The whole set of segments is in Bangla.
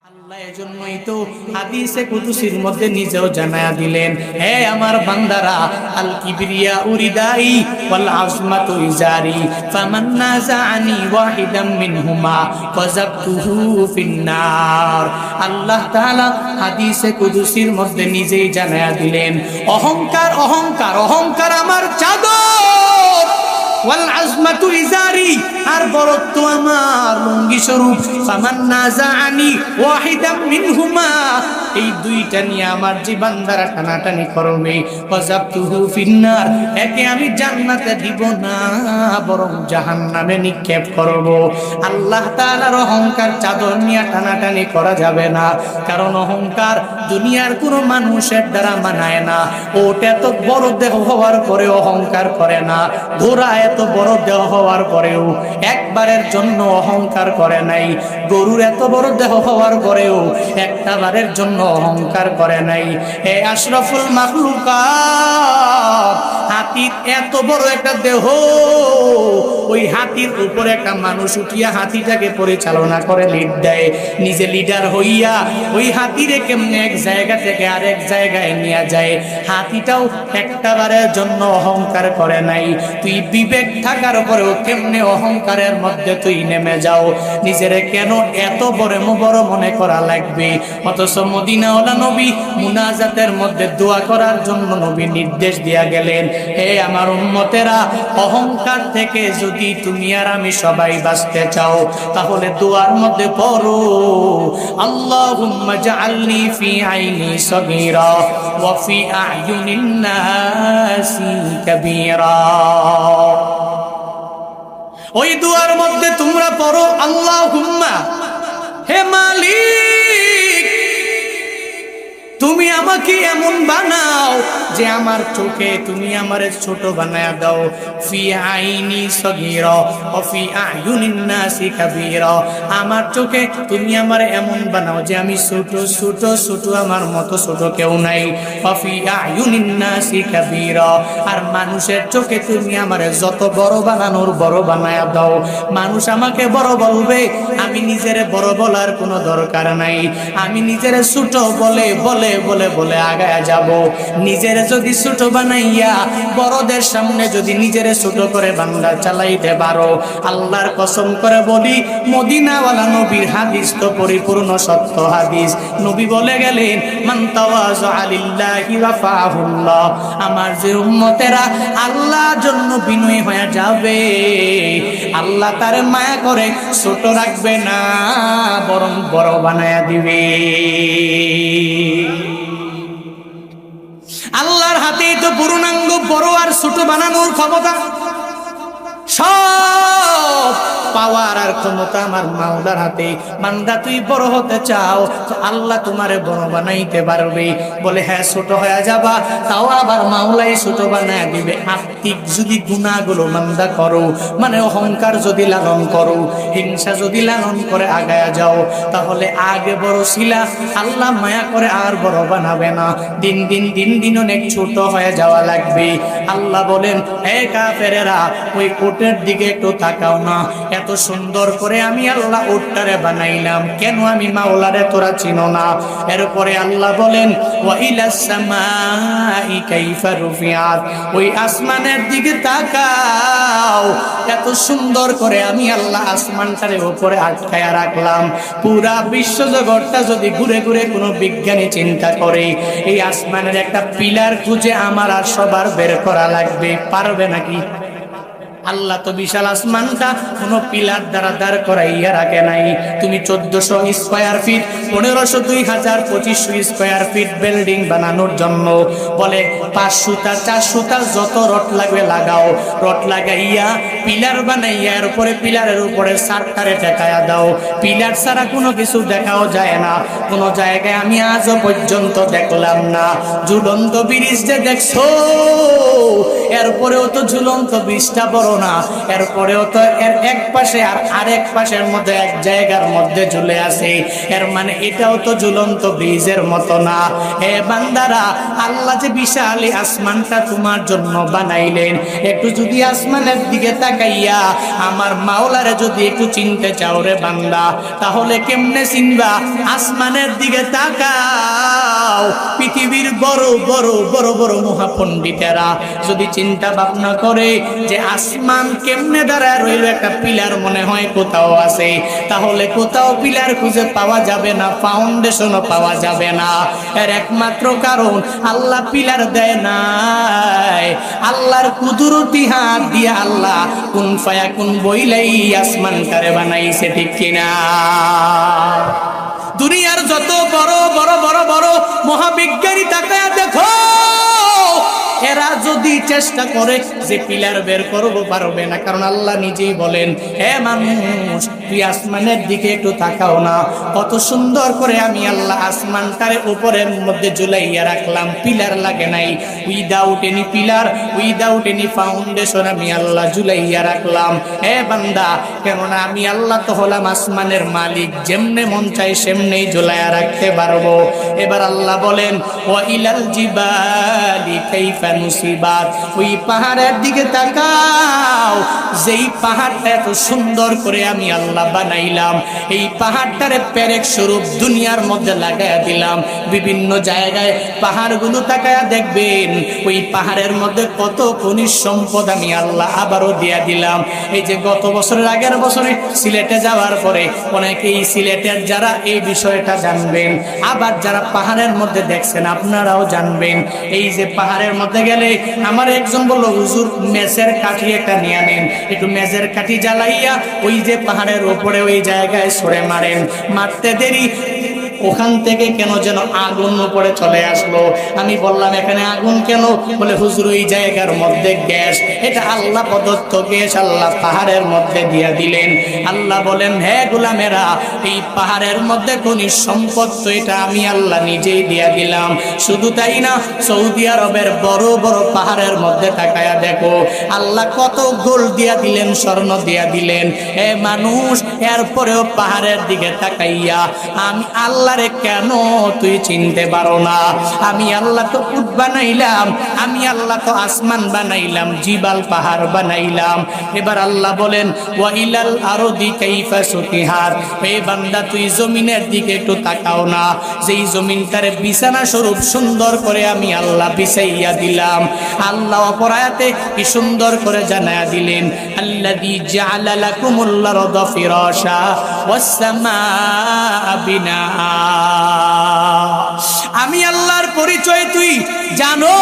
আল্লাহ এজন্যই তো হাদিসে কুদসির মধ্যে নিজেও জানায়া দিলেন, হে আমার বান্দারা, আল কিবরিয়া উরিদাই ওয়াল আজমাতু ইজারি ফামান নাযাআনি ওয়াহিদাম মিনহুমা ফাযাবতুহু ফিন্নার। আল্লাহ তাআলা হাদিসে কুদসির মধ্যে নিজেই জানায়া দিলেন, অহংকার অহংকার অহংকার আমার চাদর, ওয়াল আজমাতু ইজারি আর বরত্ব আমার লুঙ্গি স্বরূপ, ফামান নাযাআনি ওয়াহিদাম মিনহুমা এই দুইটা নিয়ে আমার যে বান্দারা টানাটানি করবে, ফাযাবতুহু ফিন্নার একে আমি জান্নাতে দিব না বরং জাহান্নামে নিক্ষেপ করব। আল্লাহ তাআলার অহংকার চাদর নিয়ে টানাটানি করা যাবে না, কারণ অহংকার দুনিয়ার কোনো মানুষের দ্বারা মানায় না। ওটা এত বড় দেহ হওয়ার পরে অহংকার করে না, ঘোড়া এত বড় দেহ হওয়ার পরেও একবারের জন্য অহংকার করে নাই, গরুর এত বড় দেহ হওয়ার পরেও একটা বারের জন্য অহংকার করে নাই। এ আশরাফুল মাখলুকাত, হাতির এত বড় একটা দেহ, ওই হাতির উপরে একটা মানুষ উঠিয়া হাতিটাকে পরিচালনা করে, লিড দেয়, নিজে লিডার হইয়া ওই হাতিরে কেমনে এক জায়গা থেকে আরেক জায়গায় নিয়ে যায়। হাতিটাও একটা বারের জন্য অহংকার করে নাই। তুই বিবেক থাকার পরেও কেমনে অহংকারের মধ্যে তুই নেমে যাও? নিজেরে কেন এত বড় মনে করা লাগবে? অথচ মদিনাওয়ালা নবী মুনাজাতের মধ্যে দোয়া করার জন্য নবী নির্দেশ দিয়া গেলেন, হে আমার উম্মতেরা, অহংকার থেকে যদি তুমি আর আমি সবাই বাঁচতে চাও তাহলে দোয়ার মধ্যে পড়ো, আল্লাহুম্মা জাআলনি ফি আইনি সগীরা ওয়া ফি আ'য়ুনিন নাসি কাবীরা। ওই দুয়ার মধ্যে তোমরা পড়ো, আল্লাহুম্মা, হে মালিক, তুমি আমাকে এমন বানাও যে আমার চোখে তুমি আমারে ছোট বানায়া দাও, ফি আইনি সগীরা ওয়া ফি আ'য়ুনিন নাসি কাবীরা, আমার চোখে তুমি আমারে এমন বানাও যে আমি ছোট ছোট ছোট, আমার মতো ছোট কেউ নাই, ওয়া ফি আ'য়ুনিন নাসি কাবীরা, আর মানুষের চোখে তুমি আমারে যত বড় বানানোর বড় বানায়া দাও। মানুষ আমাকে বড় বলবে, আমি নিজেরে বড় বলার কোনো দরকার নাই, আমি নিজেরে ছোট বলে বলে বলে বলে আগায়া যাব। নিজেরে যদি ছোট বানাইয়া বড়দের সামনে যদি নিজেরে ছোট করে বান্দা চালাইতে পারো, আল্লাহর কসম করে বলি, মদিনাওয়ালা নবীর হাদিস তো পরিপূর্ণ সত্য হাদিস। নবী বলে গেলেন, মান তাওয়াযা লিল্লাহি রাফাহুল্লাহ, আমার যে উম্মতেরা আল্লাহর জন্য বিনয়ী হয়ে যাবে, আল্লাহ তার মায়া করে ছোট রাখবে না, বরং বড় বানায়া দিবে। আল্লাহর হাতেই তো পূর্ণাঙ্গ বড় আর ছোট বানানোর ক্ষমতা, সব পাওয়ার আর ক্ষমতা আমার মাওলার হাতে। বান্দা তুই বড় হতে চাও তো আল্লাহ তোমারে বড় বানাইতে পারবে। বলে হ্যাঁ ছোট হয়ে যাবা, তাও আবার মাওলাই ছোট বানায় দিবে। আত্মিক যদি গুনাহগুলো বান্দা করো, মানে অহংকার যদি লালন করো, হিংসা যদি লালন করে আগায়া যাও, তাহলে আগে বড় ছিলা, আল্লাহ মায়া করে আর বড় বানাবে না, দিন দিন দিন দিন অনেক ছোট হয়ে যাওয়া লাগবে। আল্লাহ বলেন, হে কাফেরেরা, ওই ওটের দিকে একটু তাকাও না, এত সুন্দর করে আমি আল্লাহ ওটটারে বানাইলাম, কেন আমি মাওলারে তোরা চিনো না? এরপরে আল্লাহ বলেন, ওয়া ইলাস সামাই কাইফা রুফিআত, ওই আসমানের দিকে তাকাও, এত সুন্দর করে আমি আল্লাহ আসমানটারে উপরে আটকায়া রাখলাম। পুরা বিশ্বজগৎটা যদি ঘুরে ঘুরে কোনো বিজ্ঞানী চিন্তা করে, এই আসমানের একটা পিলার খুঁজে আমার আর সবার বের করা লাগবে, পারবে নাকি? আল্লাহ তো বিশাল আসমানটা কোন পিলার দ্বারা দাঁড় করাইয়া রাখে নাই। তুমি 1400 square feet, 1500, 2000, 2500 square feet building বানানোর জন্য বলে 500 টা 400 টা যত রড লাগবে লাগাও, রড লাগাইয়া পিলার বানাইয়া এর উপরে পিলারের উপরে সারটারে ঠেকায়া দাও। পিলার ছাড়া কোনো কিছু দেখাও যায় না, কোনো জায়গায় আমি আজও পর্যন্ত দেখলাম না। ঝুলন্ত ব্রিজ যে দেখছো, এরপরেও তো ঝুলন্ত ব্রিজটা বড় না, এরপরেও তো এর এক পাশে আর আরেক পাশের মধ্যে এক জায়গার মধ্যে ঝুলে আছে, এর মানে এটাও তো ঝুলন্ত ব্রিজের মতো না। হে বান্দারা, আল্লাহ যে বিশাল আসমানটা তোমার জন্য বানাইলেন, একটু যদি আসমানের দিকে তাকাইয়া আমার মাওলারে যদি একটু চিনতে চাও রে বান্দা, তাহলে কেমনে চিনবা? আসমানের দিকে তাকাও। পৃথিবীর বড় বড় বড় বড় মহাপণ্ডিতেরা যদি চিন্তা ভাবনা করে যে আসমান কেমনে দাঁড়ায় রইল, একটা পিলার মনে হয় কোথাও আছে, তাহলে কোথাও পিলার খুঁজে পাওয়া যাবে না, ফাউন্ডেশনও পাওয়া যাবে না। এর একমাত্র কারণ আল্লাহ পিলার দেয় নাই, আল্লাহর কুদরতি হাত দিয়ে আল্লাহ কুন ফায়াকুন বইলাই আসমানটারে বানাইছে, ঠিক কিনা? দুনিয়ার যত বড় বড় বড় বড় মহাবিজ্ঞানী তাকায়া দেখো, এরা যদি চেষ্টা করে যে পিলার বের করবো, পারবে না। কারণ আল্লাহ নিজেই বলেন, হে মানুষ, তুই আসমানের দিকে একটু তাকাও না, কত সুন্দর করে আমি আল্লাহ আসমানটার উপরের মধ্যে ঝুলাইয়া রাখলাম, পিলার লাগে নাই, without any pillar, without any foundation আমি আল্লাহ ঝুলাইয়া রাখলাম। হে বান্দা, কেননা আমি আল্লাহ তো হলাম আসমানের মালিক, যেমনে মন চাই সেমনেই ঝুলাইয়া রাখতে পারবো। এবার আল্লাহ বলেন, ওয়া ইলাল জিবালি কাইফা নুসিবাত, ওই পাহাড়ের দিকে তাকাও, যেই পাহাড়টা এত সুন্দর করে আমি আল্লাহ বানাইলাম, এই পাহাড়টারে পেরেক স্বরূপ দুনিয়ার মধ্যে লাগাইয়া দিলাম। বিভিন্ন জায়গায় পাহাড়গুলো তাকায়া দেখবেন, ওই পাহাড়ের মধ্যে কত খনিজ সম্পদ আমি আল্লাহ আবারও দিয়া দিলাম। এই যে গত বছরের আগের বছরে সিলেটে যাওয়ার পরে অনেকেই সিলেটের যারা এই বিষয়টা জানবেন, আবার যারা পাহাড়ের মধ্যে দেখছেন আপনারাও জানবেন। এই যে পাহাড়ের মধ্যে গেলে আমার একজন বললো, হুজুর মেজের কাঠি একটা নিয়ে নেন, একটু মেজের কাঠি জ্বালাইয়া ওই যে পাহাড়ের উপরে ওই জায়গায় ছড়ে মারেন। মারতে দেরি, ওখান থেকে কেন যেন আগুন উপরে চলে আসলো। আমি বললাম, এখানে আগুন কেন? বলে, হুজুর ওই জায়গার মধ্যে গ্যাস, এটা আল্লাহ প্রদত্ত গ্যাস, আল্লাহ পাহাড়ের মধ্যে দিয়ে দিলেন। আল্লাহ বলেন, হে গোলামেরা, এই পাহাড়ের মধ্যে খনিজ সম্পদ তো এটা আমি আল্লাহ নিজেই দিয়ে দিলাম। শুধু তাই না, সৌদি আরবের বড় বড় পাহাড়ের মধ্যে তাকায়া দেখো, আল্লাহ কত গোল্ড দিয়া দিলেন, স্বর্ণ দিয়া দিলেন। হে মানুষ, এরপরেও পাহাড়ের দিকে তাকাইয়া আমি আল্লাহ আল্লাহরে কেন তুই চিনতে পারো না? আমি আল্লাহ তো উট বানাইলাম, আমি আল্লাহ তো আসমান বানাইলাম, জিবাল পাহাড় বানাইলাম। এবার আল্লাহ বলেন, ওয়া ইলাল আরদি কাইফা সুতিহাত, হে বান্দা তুই জমিনের দিকে একটু তাকাও না, যেই জমিনটারে বিছানা স্বরূপ সুন্দর করে আমি আল্লাহ বিছাইয়া দিলাম। আল্লাহ অপর আয়াতে কি সুন্দর করে জানায়া দিলেন, আল্লাযী জাআলা লাকুমুল আরদা ফিরাশা ওয়াস সামাআ বিনাআ। আমি আল্লাহর পরিচয় তুই জানো?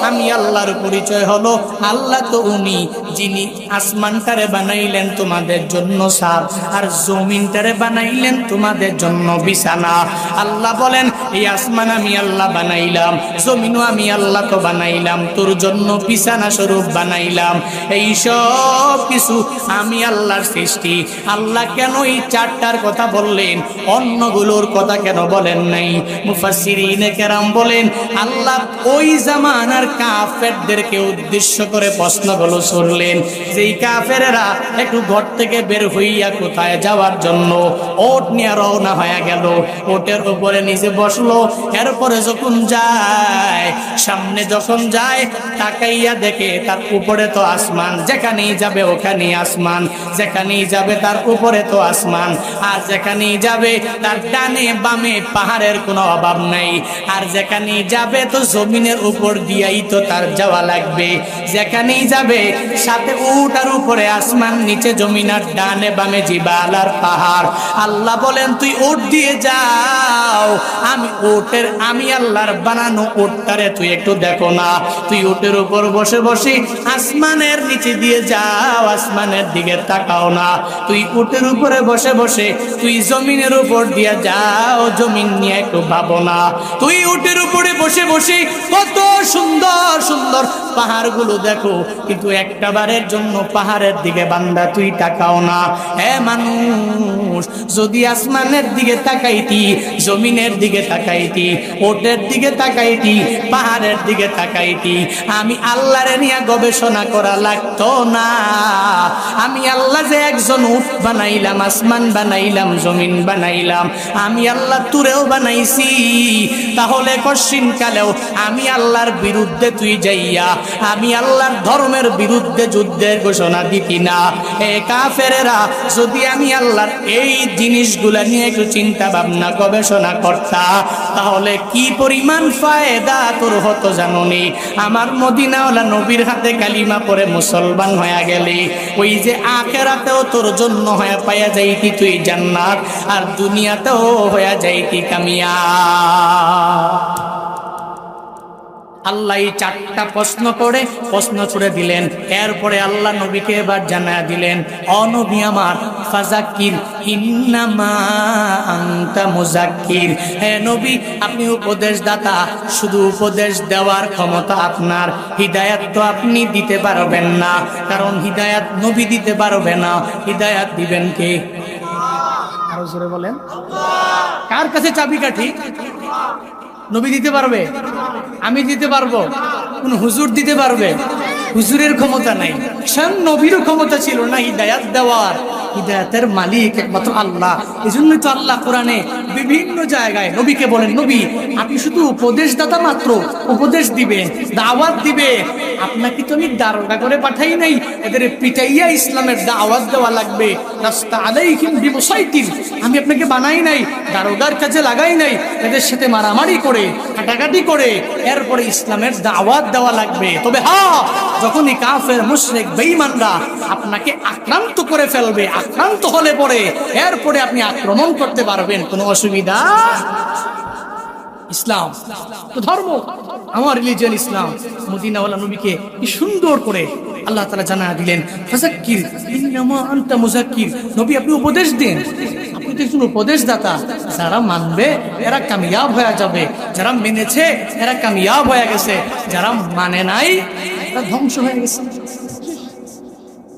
আমি আল্লাহর পরিচয় হলো, আল্লাহ তো উনি যিনি আসমানটারে বানাইলেন তোমাদের জন্য ছাদ, আর জমিনটারে বানাইলেন তোমাদের জন্য বিছানা। আল্লাহ বলেন, এই আসমান আমি আল্লাহ বানাইলাম, জমিনও আমি আল্লাহ তো বানাইলাম, তোর জন্য বিছানা স্বরূপ বানাইলাম। এই সব কিছু আমি আল্লাহর সৃষ্টি। আল্লাহ কেন এই চারটার কথা বললেন, অন্যগুলোর কথা কেন বলেন নাই? মুফাসসিরিনে কেরাম বলেন, আল্লাহ ওই জামানার কাফেরদেরকে উদ্দেশ্য করে প্রশ্নগুলো ছুড়লেন, যেই কাফেরেরা একটু ঘর থেকে বের হইয়া কোথায় যাওয়ার জন্য ওট নিয়ে রওনা হয়ে গেল, ওটের উপরে নিজে বসলো, এরপরে যখন যায়, সামনে যখন যায় তাকাইয়া দেখে তার উপরে তো আসমান, যেখানেই যাবে ওখানেই আসমান, যেখানেই যাবে তার উপরে তো আসমান, আর যেখানেই যাবে তার ডানে বামে পাহাড়ের কোনো অভাব নাই, আর যেখানেই যাবে তো জমিনের উপর দিয়াই তো তার যাওয়া লাগবে, যেখানেই যাবে সাথে উট আর উপরে আসমান, নিচে জমিন আর ডানে বামে জিবাল আর পাহাড়। আল্লাহ বলেন, তুই উট দিয়ে যাও, আমি আল্লাহর বানানো উটটারে তুই একটু দেখো না, তুই উটের উপর বসে বসে আসমানের নিচে দিয়ে যাও, আসমানের দিকে তাকাও না, তুই উটের উপরে বসে বসে তুই জমিনের উপর দিয়ে যাও, জমিন নিয়ে একটু ভাবো না, তুই উটের উপরে বসে বসে কত সুন্দর সুন্দর পাহাড়গুলো দেখো, কিন্তু একটা বারের জন্য পাহাড়ের দিকে বান্দা তুই তাকাও না। হে মানুষ, যদি আসমানের দিকে তাকাইতি, জমিনের দিকে তাকাইতি, ওটের দিকে তাকাইতি, পাহাড়ের দিকে তাকাইতি, আমি আল্লাহরে নিয়ে গবেষণা করা লাগতো না। আমি আল্লাহ যে একজন উট বানাইলাম, আসমান বানাইলাম, জমিন বানাইলাম, আমি আল্লাহ তুরেও বানাইছি, তাহলে কশিন কালেও আমি আল্লাহর বিরুদ্ধে তুই যাইয়া আমি আল্লাহর ধর্মের বিরুদ্ধে যুদ্ধের ঘোষণা দিতি না। এ কাফেরেরা, যদি আমি আল্লাহর এই জিনিসগুলা নিয়ে একটু চিন্তা ভাবনা গবেষণা করতা, তাহলে কি পরিমাণ ফায়দা তোর হতো জানোনি? আমার মদিনাওয়ালা নবীর হাতে কালিমা পড়ে মুসলমান হয়ে গেলি, ওই যে আখিরাতেও তোর জন্য হয়ে পাইয়া যাইতি তুই জান্নাত, আর দুনিয়াতেও হয়ে যাইতি কামিয়াব। আল্লাহ এই 4টা প্রশ্ন করে প্রশ্ন ছুড়ে দিলেন। এরপরে আল্লাহ নবীকে এবার জানায়া দিলেন, ও নবী আমার, ফাযাক্কির ইন্নামা আনতা মুযাক্কির। হে নবী, আপনি উপদেশদাতা, শুধু উপদেশ দেওয়ার ক্ষমতা আপনার, হিদায়াত তো আপনি দিতে পারবেন না, কারণ হিদায়াত নবী দিতে পারবে না। হিদায়াত দিবেন কে? আরো জোরে বলেন। কার কাছে চাবিকাঠি? নবী দিতে পারবে? আমি দিতে পারবো? কোন হুজুর দিতে পারবে? হুজুরের ক্ষমতা নাই, স্বয়ং নবীরও ক্ষমতা ছিল না হিদায়াত দেওয়ার। হিদায়াতের মালিক একমাত্র আল্লাহ। এই জন্যই তো আল্লাহ কোরআনে বিভিন্ন জায়গায় নবীকে বলেন, নবী আপনি শুধু উপদেশদাতা মাত্র, উপদেশ দিবেন, দাওয়াত দিবে, আপনাকে তো আমি দারোগা করে পাঠাই নাই, এদের পিটাইয়া ইসলামের দাওয়াত দেওয়া লাগবে। রাস্তা আলাইহিম বিমুসাইতির, আমি আপনাকে বানাই নাই, দারোগার কাজে লাগাই নাই, এদের সাথে মারামারি করে, কাটাকাটি করে এরপরে ইসলামের দাওয়াত দেওয়া লাগবে। তবে হ্যাঁ, যখনই কাফের মুশরিক বেঈমানরা আপনাকে আক্রান্ত করে ফেলবে, আক্রান্ত হলে পরে এরপরে আপনি আক্রমণ করতে পারবেন, কোনো অসুবিধা। ইসলাম তো ধর্ম, আমার রিলিজিয়ন ইসলাম। মদিনাওয়ালা নবীকে কি সুন্দর করে আল্লাহ তাআলা জানায়া দিলেন, ফাযাক্কির ইন্নামা আনতা মুযাক্কির। নবী আপনি উপদেশ দেন, আপনি তো একজন উপদেশদাতা। যারা মানবে এরা কামিয়াব হয়ে যাবে, যারা মেনেছে এরা কামিয়াব হয়ে গেছে, যারা মানে নাই এরা ধ্বংস হয়ে গেছে।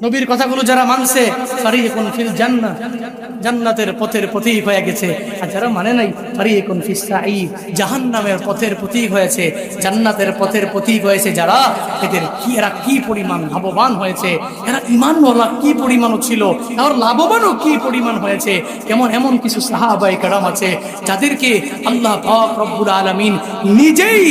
নবীর কথাগুলো যারা মানছে, ফারিকুন ফিল জান্নাহ, জান্নাতের পথের প্রতীক হয়ে গেছে। আর যারা মানে নাই, ফারিকুন ফিস সাঈদ, জাহান্নামের পথের প্রতীক হয়েছে, জান্নাতের পথের প্রতীক হয়েছে। যারা এরা কি পরিমাণ লাভবান হয়েছে, এরা ঈমানওয়ালা কি পরিমাণ ছিল, আর লাভবানও কি পরিমাণ হয়েছে। এমন কিছু সাহাবায়ে কেরাম আছে যাদেরকে আল্লাহ পাক রব্বুল আলামিন নিজেই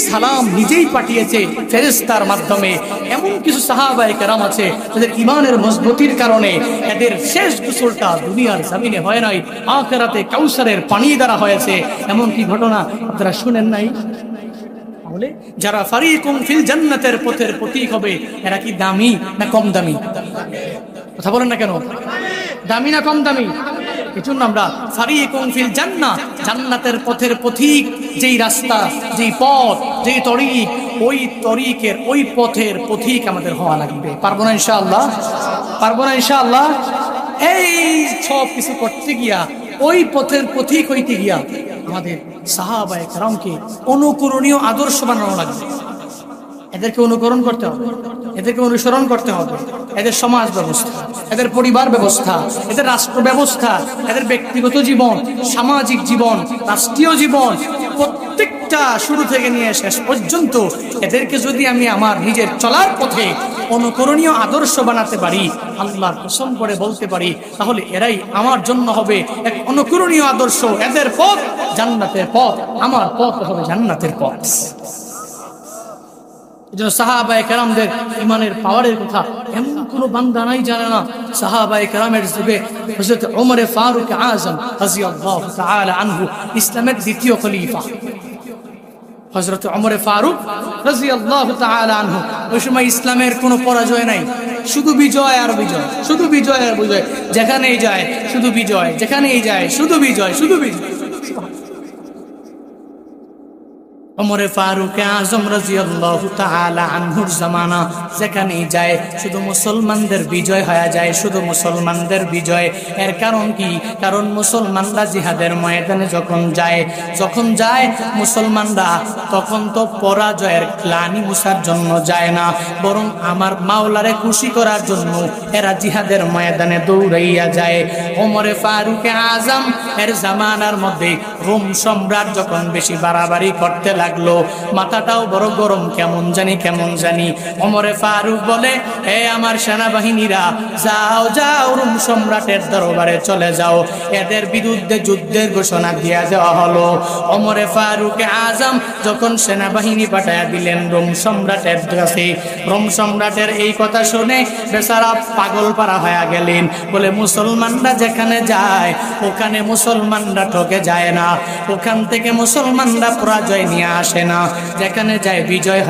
সালাম নিজেই পাঠিয়েছে ফেরেশতার মাধ্যমে। এমন কিছু সাহাবায়ে কেরাম আছে যাদের ঈমানের মজবুতির কারণে এদের শেষ গোসলটা দুনিয়ার জমিনে হয় নাই, আখিরাতে কাউসারের পানি দ্বারা হয়েছে। এমন কি ঘটনা আপনারা শুনেন নাই? তাহলে যারা ফারিকুম ফিল জান্নাতের পথের প্রতীক হবে, এরা কি দামি না কম দামি? কথা বলেন না কেন? দামি না কম দামি? এজন্য আমরা ফারিকুম ফিল জান্নাহ, জান্নাতের পথের পথিক, যেই রাস্তা, যেই পথ, যেই তরিক, ওই তরিকের ওই পথের পথিক আমাদের হওয়া লাগবে। পারবো না ইনশাআল্লাহ? পারবো না ইনশাআল্লাহ? এই সব কিছু করতে গিয়া, ওই পথের পথিক হইতে গিয়া আমাদের সাহাবায়ে কেরামকে অনুকরণীয় আদর্শ বানানো লাগবে। এদেরকে অনুকরণ করতে হবে, এদেরকে অনুসরণ করতে হবে। এদের সমাজ ব্যবস্থা, এদের পরিবার ব্যবস্থা, এদের রাষ্ট্র ব্যবস্থা, এদের ব্যক্তিগত জীবন, সামাজিক জীবন, রাষ্ট্রীয় জীবন, প্রত্যেকটা শুরু থেকে নিয়ে শেষ পর্যন্ত এদেরকে যদি আমি আমার নিজের চলার পথে অনুকরণীয় আদর্শ বানাতে পারি, আল্লাহর কসম করে বলতে পারি, তাহলে এরাই আমার জন্য হবে এক অনুকরণীয় আদর্শ। এদের পথ জান্নাতের পথ, আমার পথ হবে জান্নাতের পথ। এজন্য সাহাবায়ে কেরামদের ঈমানের পাওয়ারের কথা এমন কোন বান্দা নাই জানে না। সাহাবায়ে কেরামের যুগে হযরত ওমর ফারুক আযম রাদিয়াল্লাহু তাআলা আনহু ইসলামের দ্বিতীয় খলিফা। হযরত ওমর ফারুক রাদিয়াল্লাহু তাআলা আনহু, ওই সময় ইসলামের কোনো পরাজয় নাই, শুধু বিজয় আর বিজয়, শুধু বিজয় আর বিজয়। যেখানেই যায় শুধু বিজয়, যেখানেই যায় শুধু বিজয়, শুধু বিজয়। ওমরে ফারুক আজম রাদিয়াল্লাহু তাআলা আনহুর জামানা যেখানেই যায় শুধু মুসলমানদের বিজয় হয়ে যায়, শুধু মুসলমানদের বিজয়। এর কারণ কি? কারণ মুসলমানরা জিহাদের ময়দানে যখন যায় মুসলমানরা তখন তো পরাজয়ের গ্লানি মুছার জন্য যায় না, বরং আমার মাওলারে খুশি করার জন্য এরা জিহাদের ময়দানে দৌড়াইয়া যায়। ওমরে ফারুক আজম এর জামানার মধ্যে রোম সম্রাট যখন বেশি বাড়াবাড়ি করতে লাগলো, মাথাটাও বড় গরম, কেমন জানি। ওমরে ফারুক বলে, হে আমার সেনাবাহিনীরা, যাও রোম সম্রাটের দরবারে চলে যাও। এদের বিরুদ্ধে যুদ্ধের ঘোষণা দিয়ে দেওয়া হলো। ওমরে ফারুক আজম যখন সেনাবাহিনী পাঠাইয়া দিলেন রোম সম্রাটের কাছে, রোম সম্রাটের এই কথা শুনে বেচারা পাগল পারা হয়ে গেলেন। বলে, মুসলমানরা যেখানে যায় ওখানে মুসলমানরা ঠকে যায় না, ওখান থেকে মুসলমানরা পরাজয় নিয়ে আসে না, যেখানে যায় বিজয়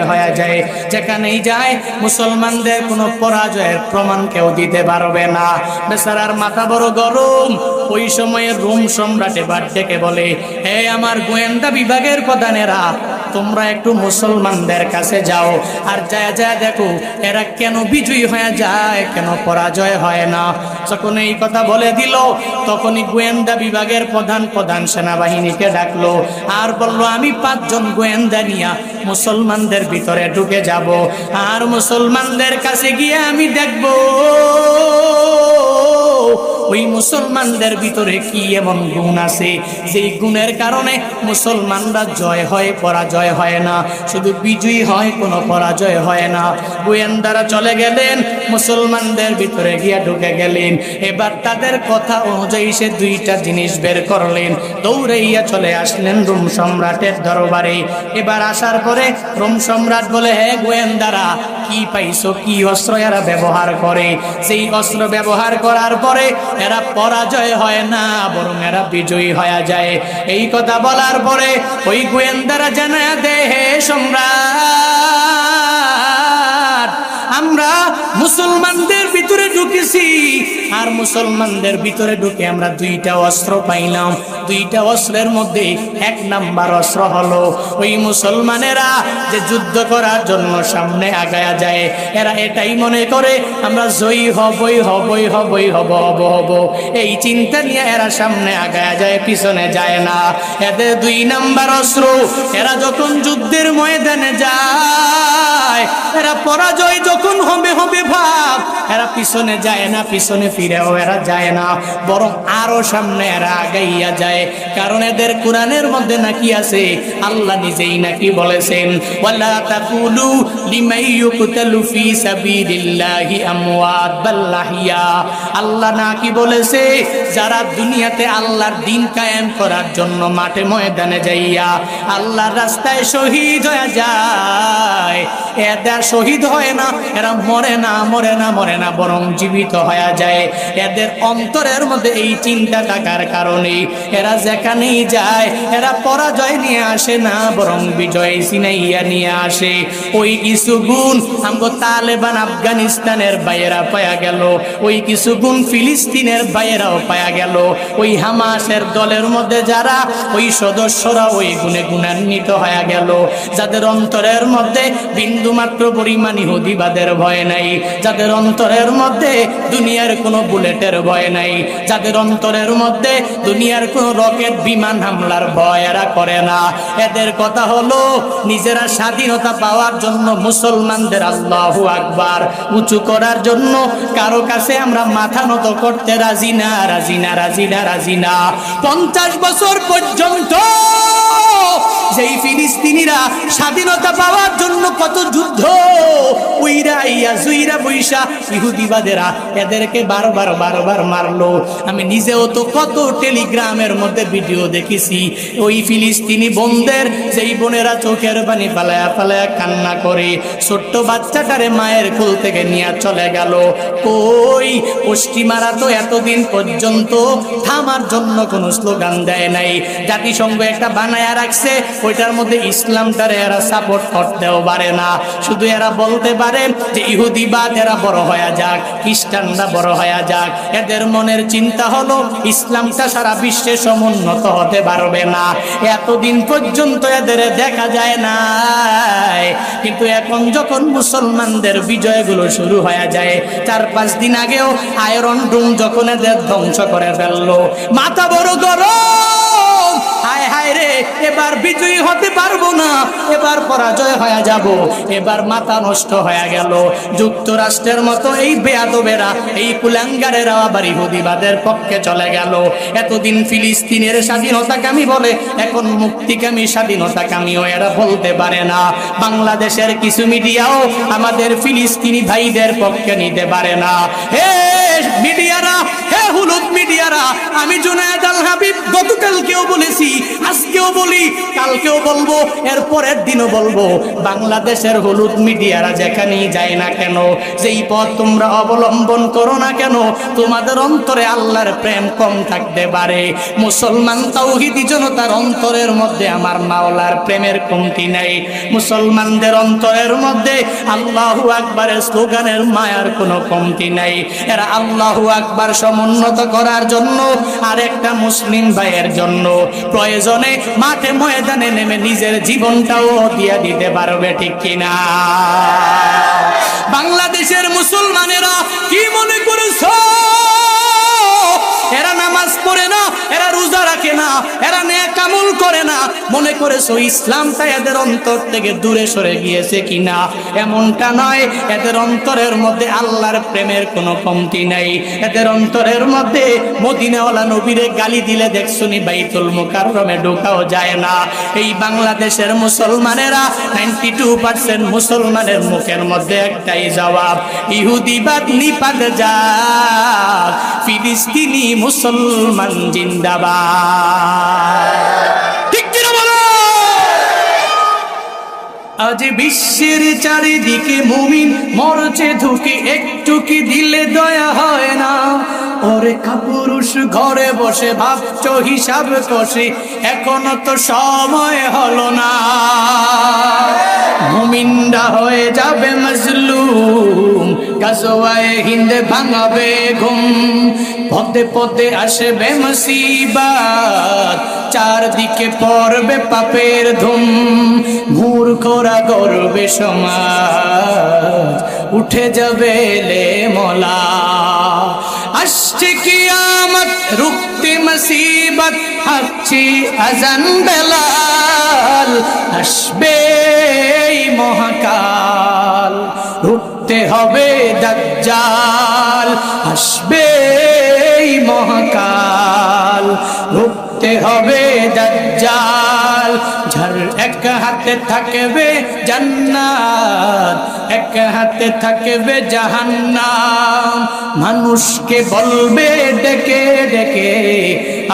হয়ে যায়। যেখানেই যায় মুসলমানদের কোনো পরাজয়ের প্রমাণ কেউ দিতে পারবে না। বেচারার মাথা বড় গরম। ওই সময়ে রোম সম্রাট এবার ডেকে বলে, হে আমার গোয়েন্দা বিভাগের প্রধানেরা, তোমরা একটু মুসলমানদের কাছে যাও আর যায় দেখো এরা কেন বিজয়ী হয়ে যায়, কেন পরাজয় হয় না। যখন এই কথা বলে দিল তখনই গোয়েন্দা বিভাগের প্রধান সেনাবাহিনীকে ডাকলো আর বলল, আমি 5 জন গোয়েন্দা নিয়ে মুসলমানদের ভিতরে ঢুকে যাব, আর মুসলমানদের কাছে গিয়ে আমি দেখব ওই মুসলমানদের ভিতরে কি এমন গুণ আছে যেই গুণের কারণে মুসলমানরা জয় হয়, পরাজয় হয় না, শুধু বিজয়ী হয়, কোনো পরাজয় হয় না। গোয়েন্দারা চলে গেলেন, মুসলমানদের ভিতরে গিয়া ঢুকে গেলেন। এবার তাদের কথা অনুযায়ী সে 2টা জিনিস বের করলেন, দৌড়াইয়া চলে আসলেন রোম সম্রাটের দরবারে। এবার আসার পরে রোম সম্রাট বলে, হে গোয়েন্দারা, কি পাইছো, কি অস্ত্র এরা ব্যবহার করে? সেই অস্ত্র ব্যবহার করার পরে এরা পরাজয় হয় না, বরং এরা বিজয়ী হয়ে যায়। এই কথা বলার পরে ওই গোয়েন্দারা জানায়া দেয়, হে সম্রাট, আমরা মুসলমানদের ভিতরে ঢুকেছি, আর মুসলমানদের ভিতরে ঢুকে আমরা 2টা অস্ত্র পাইলাম। 2টা অস্ত্রের মধ্যে 1 নাম্বার অস্ত্র হলো ওই মুসলমানেরা যে যুদ্ধ করার জন্য সামনে আগায়া যায়, এরা এটাই মনে করে আমরা জয়ী হব। এই চিন্তা নিয়ে এরা সামনে আগায়া যায়, পিছনে যায় না। এদের 2 নাম্বার অস্ত্র, এরা যখন যুদ্ধের ময়দানে যায়, এরা পরাজয় যখন হবে ভাব, এরা পিছনে যায় না, পিছনে ফিরেও এরা যায় না, বরং আরো সামনে এরা আগাইয়া যায়। কারণ এদের কোরআনের মধ্যে নাকি আছে, আল্লাহ নিজেই নাকি বলেছেন, ওয়ালা তাকুলু লিমাই ইউকতালু ফি সাবিলিল্লাহি আমওয়াত বাল আহইয়া। আল্লাহ নাকি বলেছে, যারা দুনিয়াতে আল্লাহর দ্বীন কায়েম করার জন্য মাঠে ময়দানে যাইয়া আল্লাহর রাস্তায় শহীদ হয়ে যায়, এরা শহীদ হয় না, এরা মরে না, বরং জীবিত হয়ে যায়। এদের অন্তরের মধ্যে এই চিন্তা থাকার কারণে এরা যেখানেই যায় এরা পরাজয় নিয়ে আসে না, বরং বিজয় ছিনাইয়া নিয়ে আসে। ওই কিছু গুণ আমগো তালেবান আফগানিস্তানের বাইরা পায়া গেল, ওই কিছু গুণ ফিলিস্তিনের বাইরাও পায়া গেল। ওই হামাসের দলের মধ্যে যারা ওই সদস্যরা ওই গুণে গুণান্বিত হয়ে গেল, যাদের অন্তরের মধ্যে বিন্দুমাত্র পরিমাণ ইহুদিবাদের ভয় নাই, যাদের অন্তরের মধ্যে দুনিয়ার কোনো বুলেটের ভয় নাই, যাদের অন্তরের মধ্যে দুনিয়ার কোনো রকেট বিমান হামলার ভয় এরা করে না। এদের কথা হলো, নিজেরা স্বাধীনতা পাওয়ার জন্য মুসলমানদের আল্লাহু আকবার উঁচু করার জন্য কারো কাছে আমরা মাথা নত করতে রাজি না। 50 বছর পর্যন্ত যেই ফিলিস্তিনিরা স্বাধীনতা পাওয়ার জন্য কত যুদ্ধ জুইরা বৈশা ইহুদিবাদেরা এদেরকে বারবার মারলো। আমি নিজেও তো কত টেলিগ্রামের মধ্যে ভিডিও দেখেছি, ওই ফিলিস্তিনি বোনদের যেই বোনেরা চোখের পানি ফালায়া কান্না করে ছোট্ট বাচ্চাটারে মায়ের কোল থেকে নিয়ে চলে গেল। ওই পশ্চিমারা তো এতদিন পর্যন্ত থামার জন্য কোনো স্লোগান দেয় নাই, জাতিসংঘ একটা বানায়া রাখছে, ওইটার মধ্যে ইসলামটারে এরা সাপোর্ট করতেও পারে না। শুধু এরা বলতে পারে যে ইহুদিবাদ এরা বড় হয়ে যাক, খ্রিস্টানরা বড় হয়ে যাক। এদের মনের চিন্তা হলো ইসলামটা সারা বিশ্বে সমুন্নত হতে পারবে না। এতদিন পর্যন্ত এদের দেখা যায় না, কিন্তু এখন যখন মুসলমানদের বিজয়গুলো শুরু হয়ে যায়, 4-5 দিন আগেও আয়রন ডোম যখন এদের ধ্বংস করে ফেললো, মাথা বড় গরম, হায় হায় রে, এবার বিজয়ী হতে পারবো না, এবার পরাজয় হয়ে যাব, এবার মাথা নষ্ট হয়ে গেল। যুক্তরাষ্ট্রের মতো এই বেয়াদবেরা, এই কুলাঙ্গারেরা আবার ইহুদিবাদের পক্ষে চলে গেল। এতদিন ফিলিস্তিনের স্বাধীনতাকামী বলে, এখন মুক্তিকামী স্বাধীনতাকামীও এরা বলতে পারে না। বাংলাদেশের কিছু মিডিয়াও আমাদের ফিলিস্তিনি ভাইদের পক্ষে নিতে পারে না। হে মিডিয়ারা, হে হুলুদ মিডিয়ারা, আমি জুনায়েদ আল হাবিব গতকালকেও বলেছি, আজকেও বলি, কালকেও বলবো, এর পরের দিনও বলবো, বাংলাদেশের হলুদ মিডিয়ারা যেখানেই যায় না কেন, যেই পথ তোমরা অবলম্বন করো না কেন, তোমাদের অন্তরে আল্লাহর প্রেম কম থাকতে পারে। মুসলমান তাওহীদি জনতার অন্তরের মধ্যে আমার মাওলার প্রেমের কমতি নাই। মুসলমানদের অন্তরের মধ্যে আল্লাহু আকবারের স্লোগানের মায়ার কোনো কমতি নাই। এরা আল্লাহু আকবার সমুন্নত করার জন্য আর একটা মুসলিম ভাইয়ের জন্য প্রয়োজনে মাঠে ময়দানে নেমে নিজের জীবনটাও দিয়ে দিতে পারবে, ঠিক কিনা? বাংলাদেশের মুসলমানেরা কি মনে করেছো? এরা নামাজ পড়ে না, এরা রোজা রাখে না, এরা নেক আমল করে না, মনে করেছো ইসলামটা এদের অন্তর থেকে দূরে সরে গিয়েছে কিনা? এমনটা নয়, এদের অন্তরের মধ্যে আল্লাহর প্রেমের কোনো কমতি নাই। এদের অন্তরের মধ্যে মদিনাওয়ালা নবীরে গালি দিলে দেখছুনি বাইতুল মুকাররমে ঢোকাও যায় না। এই বাংলাদেশের মুসলমানেরা 92% মুসলমানের মুখের মধ্যে একটাই জবাব, ইহুদিবাদ নিপাত যাক, ফিলিস্তিনি মুসলমান জিন্দাবাদ। ঠিক কিনা বলো? আজ বিশ্বের চারিদিকে মুমিন মরছে ধুকে, একটু কি দিলে দয়া হয় না? ওরে কাপুরুষ ঘরে বসে ভাবছো হিসাব কষে, এখনো তো সময় হলো না। মুমিনরা হয়ে যাবে মজলুম, গাজওয়ায়ে হিন্দে ভাঙাবে ঘুম, পদে পদে আসবে মুসিবত, চারদিকে পড়বে পাপের ধুম, মূর্খরা গর্বে সমাজ, উঠে যাবে লে মোলা। আসছে কিয়ামত, রুখতে মুসিবত, হাঁকছে আজান বেলাল, আসবে এই মহাকাল, রুখতে হবে দাজ্জাল, আসবে এই মহাকাল, রুখতে হবে দাজ্জাল। যার এক হাতে থাকবে জান্নাত, এক হাতে থাকবে জাহান্নাম, মানুষকে বলবে ডেকে ডেকে,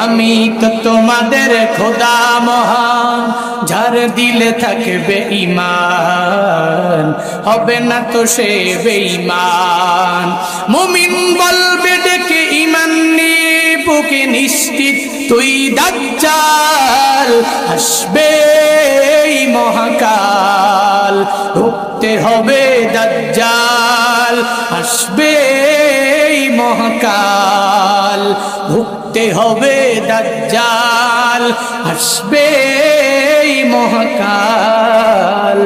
আমি তো তোমাদের খোদা মহান। যার দিলে থাকবে ঈমান, হবে না তো সে বেঈমান। মুমিন বলবে ডেকে ঈমান নিয়ে বুকে নিশ্চিত, তুই দাজ্জাল, আসবে এই মহাকাল, রুখতে হবে দাজ্জাল, আসবে এই মহাকাল, রুখতে হবে দাজ্জাল, আসবে এই মহাকাল,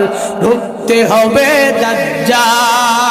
রুখতে হবে দাজ্জাল।